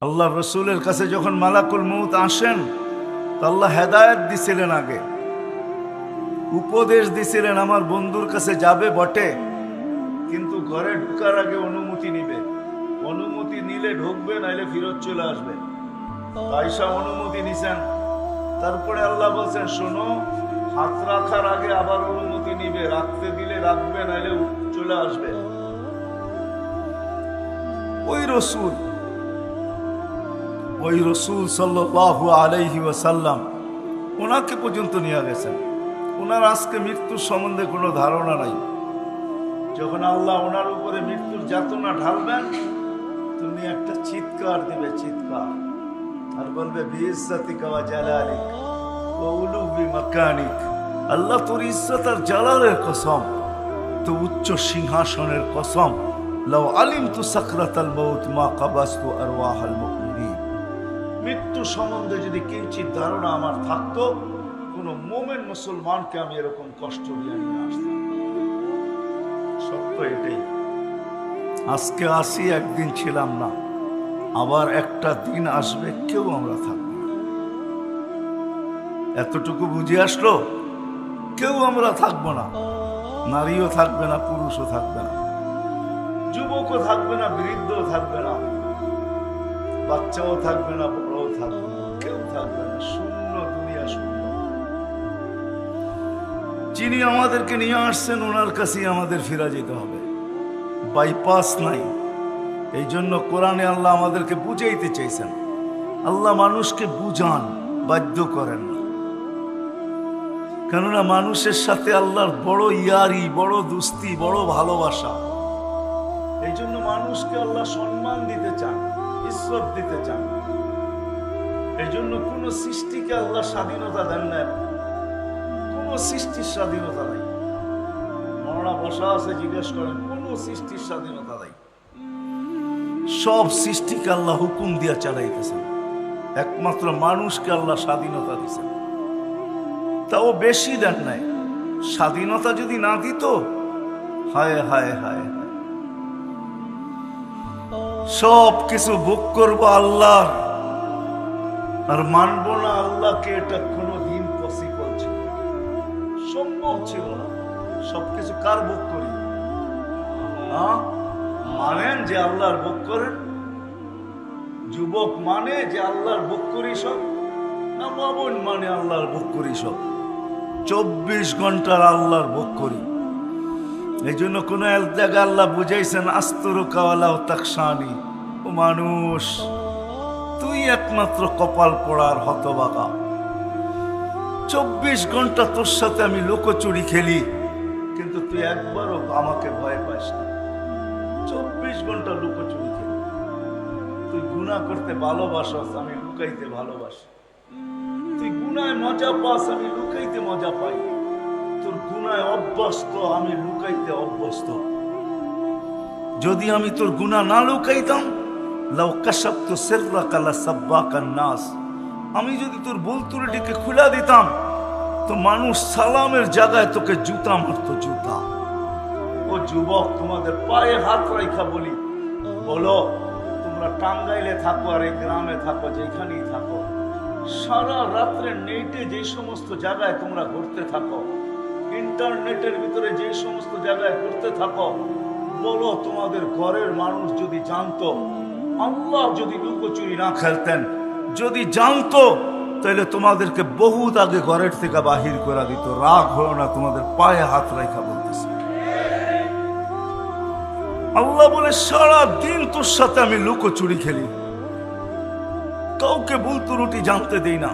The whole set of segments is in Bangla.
আল্লাহ রসুলের কাছে যখন মালাকুল মউত আসেন, আল্লাহ হেদায়েত দিছিলেন, আগে উপদেশ দিছিলেন আমার বন্ধুর কাছে যাবে বটে, কিন্তু ঘরে ঢুকার আগে অনুমতি নিবে। অনুমতি নিলে ঢুকবে, নাইলে ফিরত চলে আসবে। আয়েশা অনুমতি নিছেন। তারপরে আল্লাহ বলছেন, শোনো, হাত রাখার আগে আবার অনুমতি নিবে, রাখতে দিলে রাখবে, নাইলে চলে আসবে। ওই রসুল সাল্লাল্লাহু আলাইহি ওয়াসাল্লাম ওনাকে পর্যন্ত নিয়ে গেছেন। ওনার আজকে মৃত্যুর সম্বন্ধে কোনো ধারণা নাই। যখন আল্লাহ ওনার উপরে মৃত্যুর যাতনা ঢালবেন, তুমি একটা চিৎকার দিবে, চিৎকার, আর বলবে বিইজ্জাতিকা ওয়া জালালিক ওয়া উলুবি মাকানিক। আল্লাহ তোর ইজ্জত আর জালালের কসম, তো উচ্চ সিংহাসনের কসম, লাউ আলিমতু সাকরাতাল মাউত মা কাবাসতু আরওয়াহাল মুমিনিন। মৃত্যু সম্বন্ধে যদি কিঞ্চিত ধারণা আমার থাকতো, কোন মোমেন মুসলমানকে আমি এরকম কষ্ট দিয়ে নিয়ে আসতাম। সত্য এটাই। আজকে আসি, একদিন ছিলাম না, আবার একটা দিন আসবে, কেউ আমরা থাকবো না। এতটুকু বুঝে আসলো, কেউ আমরা থাকবো না। নারীও থাকবে না, পুরুষও থাকবে না, যুবকও থাকবে না, বৃদ্ধও থাকবে না, বাচ্চাও থাকবে না, বড়ও থাকবে না, কেউ থাকবে না। শূন্য, দুনিয়া শূন্য। যিনি আমাদেরকে নিয়ে আসছেন, ওনার কাছেই আমাদের ফিরে যেতে হবে, বাইপাস নাই। এই জন্য কোরআনে আল্লাহ আমাদেরকে বুঝাইতে চাইছেন। আল্লাহ মানুষকে বুঝান, বাধ্য করেন না। কেননা মানুষের সাথে আল্লাহর বড় ইয়ারি, বড় দুস্তি, বড় ভালোবাসা। এই জন্য মানুষকে আল্লাহ সম্মান দিতে চান, ইজ্জত দিতে চান। এই জন্য কোন সৃষ্টিকে আল্লাহ স্বাধীনতা দেন না। কোন সৃষ্টির স্বাধীনতা নাই। মরা বসা আছে, জিজ্ঞেস করেন, কোন সৃষ্টির স্বাধীনতা নাই। সব সৃষ্টিকে আল্লাহ হুকুম দিয়া চালাইতেছেন। একমাত্র মানুষকে আল্লাহ স্বাধীনতা দিচ্ছেন, তাও বেশি দেন নাই। স্বাধীনতা যদি না দিত, হায় হায় হায়, সব কিছু ভোগ করবো আল্লাহর, আর মানবো না আল্লাহকে, এটা কোনোদিন পসিবল ছিল, সম্ভব ছিল না। সবকিছু কার ভোগ করি? মানেন যে আল্লাহর ভোগ করেন? যুবক মানে যে আল্লাহর ভোগ করি সব? না, বাবন মানে আল্লাহর ভোগ করি সব? 24 ঘন্টার আল্লাহর ভোগ করি। এই জন্য কোন এক জায়গায় আল্লাহ বুঝাইছেন, আস্তরুকাওয়ালা ও তাকসানি, ও মানুষ, তুই একমাত্র কপাল পড়ার হতভাগা। 24 ঘন্টা তোর সাথে আমি লুকোচুরি খেলি, কিন্তু তুই একবারও আমাকে ভয় পাস না। 24 ঘন্টা লুকোচুরি খেলি। তুই গুনাহ করতে ভালোবাসস, আমি লুকাইতে ভালোবাসি। তুই গুনায় মজা পাস, আমি লুকাইতে মজা পাই। তোর গুনায় অভ্যস্ত, আমি লুকাইতে অভ্যস্ত। যদি আমি তোর গুনাহ না লুকাইতাম, লাউ কাশাফতু সিররাকা লাসাব্বাকান নাস, আমি যদি তোর ভুল ত্রুটিকে খুলে দিতাম, তো মানুষ সালামের জায়গায় তোকে জুতা মারতো, জুতা। ও যুবক, তোমাদের পায়ে হাত রাখা বলি, বলো, তোমরা টাঙ্গাইলে থাকো আর এই গ্রামে থাকো, যেখানেই থাকো, সারা রাত্রে নেটে যে সমস্ত জায়গায় তোমরা ঘুরতে থাকো, ইন্টারনেটের ভিতরে যে সমস্ত জায়গায় ঘুরতে থাকো, বলো, তোমাদের ঘরের মানুষ যদি জানতো, আল্লাহ যদি লুকোচুরি না খেলতেন, যদি জানতো, তাহলে তোমাদেরকে বহুত আগে ঘরের থেকে বাহির করে দিত। রাগ হলো না, তোমাদের পায়ে হাত রাখা বলতেছে। আল্লাহ বলে, সারা দিন তোর সাথে আমি লুকোচুরি খেলি, কাউকে ভুল ত্রুটি জানতে দেই না।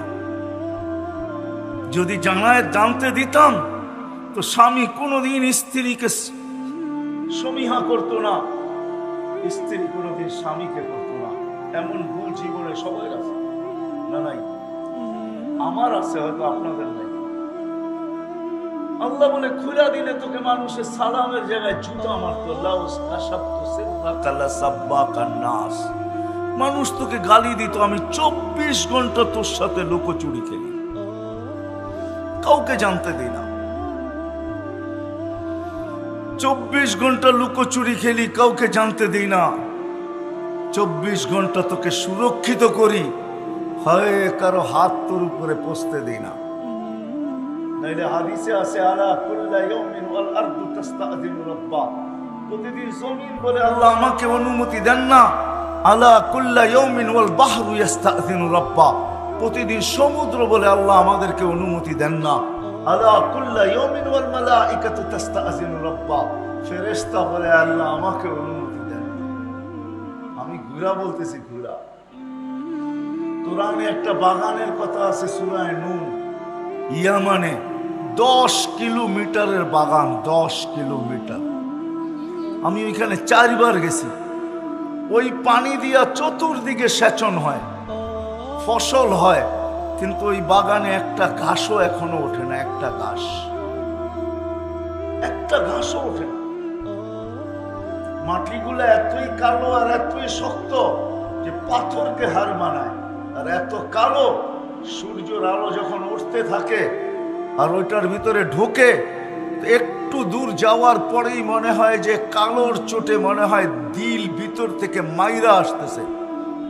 যদি জানতে দিতাম, তো স্বামী কোনোদিন স্ত্রীকে সমীহা করতো না, স্ত্রী কোনোদিন স্বামীকে করতো না। এমন ভুল জীবনে সবাই আছে না? নাই? আমার আছে, হয়তো আপনাদের নাই। আল্লাহ বলে, খুলা দিলে তোকে মানুষের সালামের জায়গায় জুতা মারতো। মানুষ তোকে গালি দিত, আমি 24 ঘন্টা তোর সাথে লুকোচুরি খেলি, কাউকে জানতে দিই না। 24 ঘন্টা লুকোচুরি খেলি, কাউকে জানতে দিই না। 24 ঘন্টা তোকে সুরক্ষিত করি, হয় কারো হাত তোর উপরে পৌঁছতে দিই না। নাইলে হাদিসে আছে আলা কুল্লা ইয়াউমিন ওয়াল আরদু তাস্তাযিনু রাব্বা, প্রতিদিন জমিন বলে আল্লাহ আমাকে অনুমতি দেন না। আলা কুল্লা ইয়াউমিন ওয়াল বাহরু ইস্তাযিনু রাব্বা, প্রতিদিন সমুদ্র বলে আল্লাহ আমাদেরকে অনুমতি দেন না। আলা কুল্লা ইয়াউমিন ওয়াল মালাইকাতু তাস্তাযিনু রাব্বা, ফেরেশতা বলে আল্লাহ আমাকে অনুমতি দেন। আমি ঘুরা বলতেছি, ঘুরা। কোরআনে একটা বাগানের কথা আছে সূরা নূন, ইয়ামানে 10 কিলোমিটারের বাগান, 10 কিলোমিটার। আমি ওইখানে 4 বার গেছি। ওই পানি দিয়া চতুর্দিকে সেচন হয়, ফসল হয়, কিন্তু ওই বাগানে একটা ঘাসও এখনো ওঠে না, একটা ঘাসও ওঠে না। মাটিগুলো এতই কালো আর এতই শক্ত যে পাথরকে হার মানায়, আর এত কালো সূর্যের আলো যখন উঠতে থাকে আর ওইটার ভিতরে ঢোকে, একটু দূর যাওয়ার পরেই মনে হয় যে কালোর চোটে মনে হয় দিল ভিতর থেকে মাইরা আসতেছে।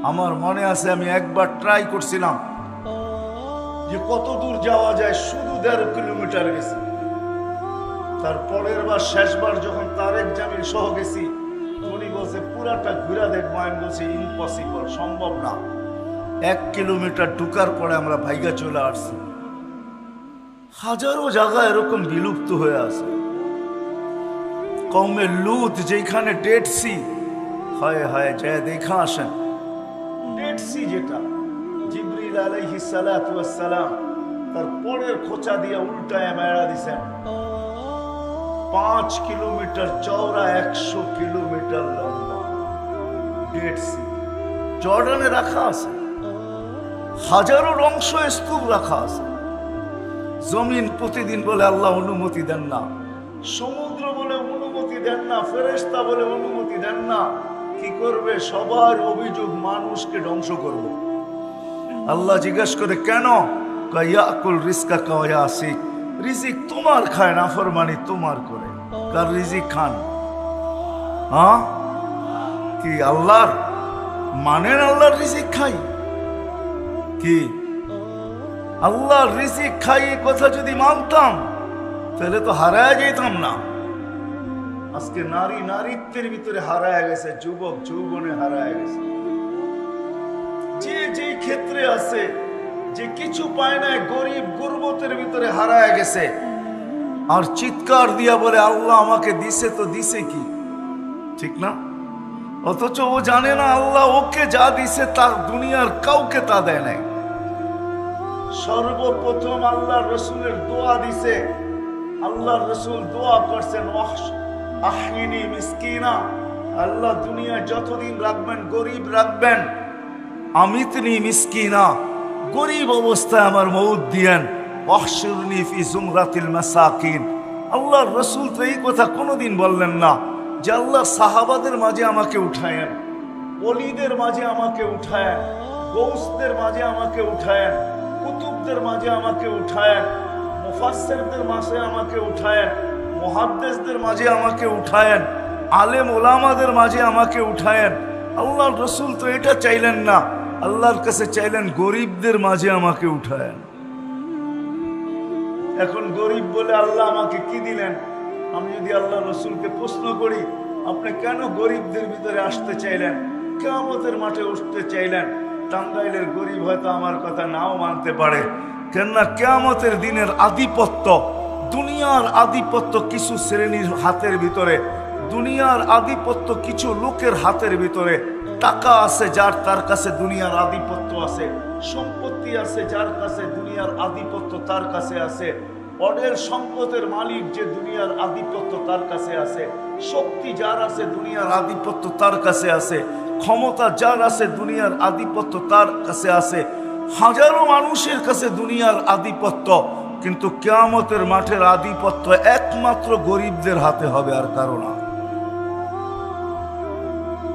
আমার মনে আছে আমি একবার ট্রাই করছিলাম যে কত দূর যাওয়া যায়, শুধু 1.5 কিলোমিটার গেছি। তারপরের বার শেষবার যখন তারেক জামিল সহ গেছি, উনি বলছে পুরাটা ঘুরা দেখবো। আমি বলছি ইম্পসিবল, সম্ভব না। 1 কিলোমিটার ঢুকার পরে আমরা ভাইগা চলে আসছি। হাজারো জায়গা এরকম বিলুপ্ত হয়ে আছে। কওমে লুত যেখানে ডেড সি, হায় হায় যায় দেখা আসেন। ডেড সি যেটা জিবরিল আলাইহিস সালাতু ওয়াস সালাম তার পরের খোঁচা দিয়ে উল্টায় মেরা দিছেন। 5 কিলোমিটার চওড়া, 100 কিলোমিটার লম্বা ডেড সি জর্ডানে রাখা আছে। হাজারো অংশ স্তূপ রাখা আছে। জমিন প্রতিদিন বলে আল্লাহ অনুমতি দেন না, সমুদ্র বলে অনুমতি দেন না, ফেরেশতা বলে অনুমতি দেন না। কি করবে? সবার অভিযোগ মানুষকে ধ্বংস করবে। আল্লাহ জিজ্ঞেস করে কেন? ইয়াকুল রিজকা কায়াসিক, রিজিক তোমার খায়, নাফরমানি তোমার করে। কার রিজিক খান? হ্যাঁ, কি আল্লাহর মানেন? আল্লাহর রিজিক খাই কি? আল্লাহর রিজিক খাই কথা যদি মানতাম তাহলে তো হারায় যেতাম না। আজকে নারী নারীত্বের ভিতরে হারায় গেছে, যুবক যৌবনে হারায় গেছে। যে যে ক্ষেত্রে আছে, যে কিছু পায় না, গরিব গুরবতের ভিতরে হারায় গেছে। আর চিৎকার দিয়া বলে আল্লাহ আমাকে দিছে, তো দিছে কি? ঠিক না? অথচ ও জানে না আল্লাহ ওকে যা দিছে তা দুনিয়ার কাউকে তা দেয় নাই। সর্বপ্রথম আল্লাহ রসুলের দোয়া দিছে। আল্লাহ রসুল দোয়া করছেন আহইনি মিসকিনা, আল্লাহ দুনিয়ায় যতদিন রাখবেন গরিব রাখবেন। আমিতনি মিসকিনা, গরিব অবস্থায় আমার মউত দিয়েন। ওয়াহশুরনি ফি জুমরাতিল মাসাকিন। আল্লাহর রসুল তো এই কথা কোনোদিন বললেন না যে আল্লাহ সাহাবাদের মাঝে আমাকে উঠায়েন, ওলিদের মাঝে আমাকে উঠায়েন, গৌসদের মাঝে আমাকে উঠায়েন, কুতুবদের মাঝে আমাকে উঠায়েন, মুফাসসিরদের মাঝে আমাকে উঠায়েন, মুহাদ্দিসদের মাঝে আমাকে উঠায়েন, আলেম ওলামাদের মাঝে আমাকে উঠায়েন। আল্লাহর রসুল তো এটা চাইলেন না, আল্লাহর কাছে চাইলেন গরিবদের মাঝে আমাকে উঠায়েন। এখন গরিব বলে আল্লাহ আমাকে কি দিলেন? আমি যদি আল্লাহ রসুলকে প্রশ্ন করি, আপনি কেন গরিবদের ভিতরে আসতে চাইলেন, কিয়ামতের মাঠে উঠতে চাইলেন? টাঙ্গাইলের গরিব হয়তো আমার কথা নাও মানতে পারে, কেননা কিয়ামতের দিনের আধিপত্য, দুনিয়ার আধিপত্য কিছু শ্রেণীর হাতের ভিতরে, দুনিয়ার আধিপত্য কিছু লোকের হাতের ভিতরে। টাকা আছে যার, তার কাছে দুনিয়ার আধিপত্য আছে। সম্পত্তি আছে যার কাছে, দুনিয়ার আধিপত্য তার কাছে আছে। অঢেল সম্পদের মালিক যে, দুনিয়ার আধিপত্য তার কাছে আছে। শক্তি যার আছে, দুনিয়ার আধিপত্য তার কাছে আছে। ক্ষমতা যার আছে, দুনিয়ার আধিপত্য তার কাছে আছে। হাজারো মানুষের কাছে দুনিয়ার আধিপত্য, কিন্তু কিয়ামতের মাঠের আধিপত্য একমাত্র গরিবদের হাতে হবে, আর কারো না।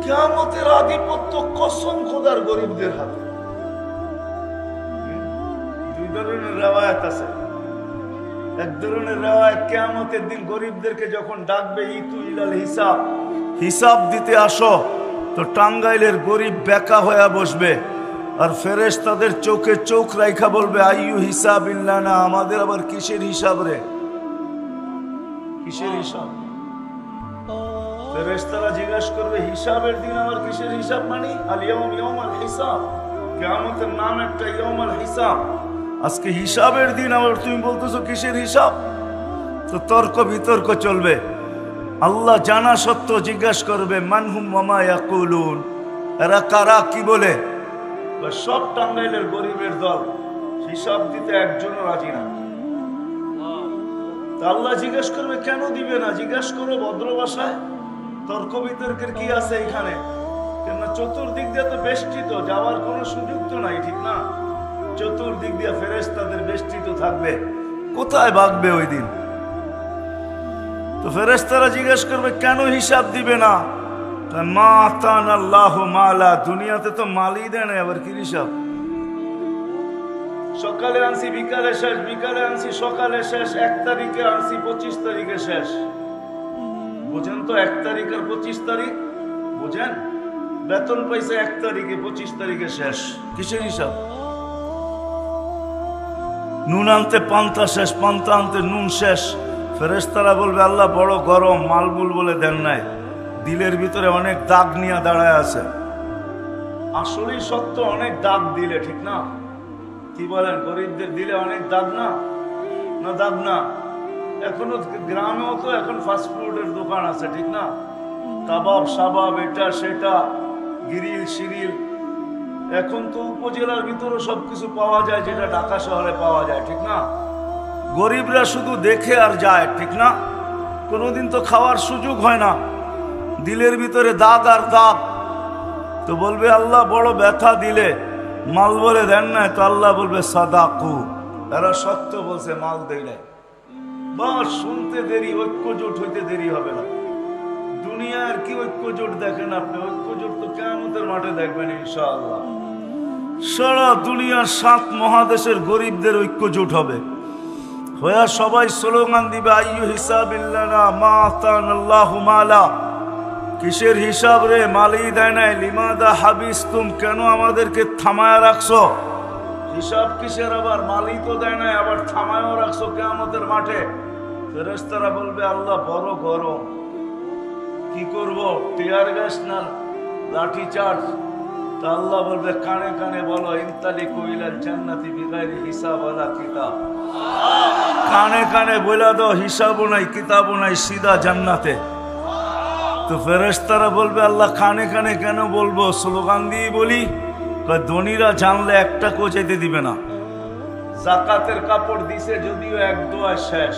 কিয়ামতের আধিপত্য কসম খোদার গরিবদের হাতে। দুই ধরনের রিওয়ায়াত আছে। এক ধরনের রিওয়ায়াত, কিয়ামতের দিন গরিবদেরকে যখন ডাকবে, ইতু ইলাল হিসাব, হিসাব দিতে আসো, তো টাঙ্গাইলের গরিব বেকা হয়ে বসবে, আর ফেরেশতাদের চোখে চোখ রাইখা বলবে আইয়ু হিসাবিল্লাহ, না আমাদের আবার কিসের হিসাব রে, কিসের হিসাব? ফেরেশতারা জিজ্ঞাসা করবে হিসাবের দিন আমার কিসের হিসাব? মানে আল ইয়াউম ইয়াউমাল হিসাব, কিয়ামতের নাম একটা ইয়াউমাল হিসাব। আজকে হিসাবের দিন আবার তুমি বলতেছো কিসের হিসাব? তো তর্ক বিতর্ক চলবে। আল্লাহ জানা সত্ত্বেও জিজ্ঞাসা করবে মানহুম ওয়া মা ইয়াকুলুন, এরা কারা, কি বলে? সব টাঙ্গাইলের গরিবের দল, হিসাব দিতে একজনও রাজি না। আল্লাহ জিজ্ঞেস করবে কেন দিবে না? জিজ্ঞেস করো ভদ্র ভাষায়। তর্ক বিতর্কের কি আছে এখানে? কেন চতুর্দিক দিয়ে তো বেষ্টিত, যাওয়ার কোনো সুযোগ তো নাই, ঠিক না? চতুর্দিক দিয়ে ফেরেশতাদের বেষ্টিত থাকবে, কোথায় ভাগবে ওই দিন? তো ফেরেশতারা জিজ্ঞেস করবে কেন হিসাব দিবে না? মা আতানা আল্লাহু মালা, দুনিয়াতে তো মালই দেয় না, আবার কি হিসাব? সকালে আনছি বিকালে শেষ, বিকালে আনছি সকালে শেষ, 1 তারিখে আনছি 25 তারিখে শেষ। বুঝেন তো 1 তারিখ আর 25 তারিখ বুঝেন? বেতন পাইছে 1 তারিখে, 25 তারিখে শেষ, কিসের হিসাব? নুন আনতে পান্তা শেষ, পান্তা আনতে নুন শেষ। ফেরেশতারা বলবে আল্লাহ বড় গরম, মালমুল বলে দেন নাই, দিলের ভিতরে অনেক দাগ নিয়ে দাঁড়ায় আছে। আসলেই সত্য, অনেক দাগ দিলে, ঠিক না? কি বলেন, গরিবদের দিলে অনেক দাগ না? না দাগ না? এখনো গ্রামেও তো এখন ফাস্টফুডের দোকান আছে, ঠিক না? কাবাব সাবাব, এটা সেটা, গিরিল শিরিল, এখন তো উপজেলার ভিতরে সবকিছু পাওয়া যায় যেটা ঢাকা শহরে পাওয়া যায়, ঠিক না? গরিবরা শুধু দেখে আর যায়, ঠিক না? কোনোদিন তো খাওয়ার সুযোগ হয় না, দিলের ভিতরে দাগ আর দাগ। তো বলবে আল্লাহ বড় ব্যথা দিলে, মাল বলে দেন না, তো আল্লাহ বলবে সাদাকু, এরা সত্য বলছে, মাল দেয় নাই। বাস শুনতে দেরি, ঐক্যজোট হইতে দেরি হবে না। দুনিয়ার কি ঐক্যজোট দেখেন আপনি? ঐক্যজোট তো কিয়ামতের মাঠে দেখবেন ইনশাআল্লাহ। সারা দুনিয়ার 7 মহাদেশের গরিবদের ঐক্যজোট হবে, হইয়া সবাই স্লোগান দিবে আইয়ু হিসাবিল্লানা মা আতানাল্লাহু মালা, কিসের হিসাব রে, মালই দেয় নাই। লিমাদা হাবিস্তুম, কেন আমাদেরকে থামায়া রাখছো? হিসাব কিসের আবার? মালই তো দেয় নাই, আবার থামায়ও রাখছো কিয়ামতের মাঠে। ফেরেশতারা বলবে আল্লাহ বড় গরম, কি করব, টিয়ার গ্যাস না লাঠি চার্জ? তা আল্লাহ বলবে কানে কানে বলো ইনতালিকু ইলাল জান্নাতি বিগাইরি হিসাব ওয়ালা কিতাব, কানে কানে বলে দাও হিসাবও নাই কিতাবও নাই, সিধা জান্নাতে। তো ফেরেশতারা বলবে আল্লাহ কানে কানে কেন বলবো, স্লোগান দিয়ে বলি। ধনীরা জানলে একটা কো যেতে দিবে না। জাকাতের কাপড় দিছে যদিও 1 দোয়া শেষ,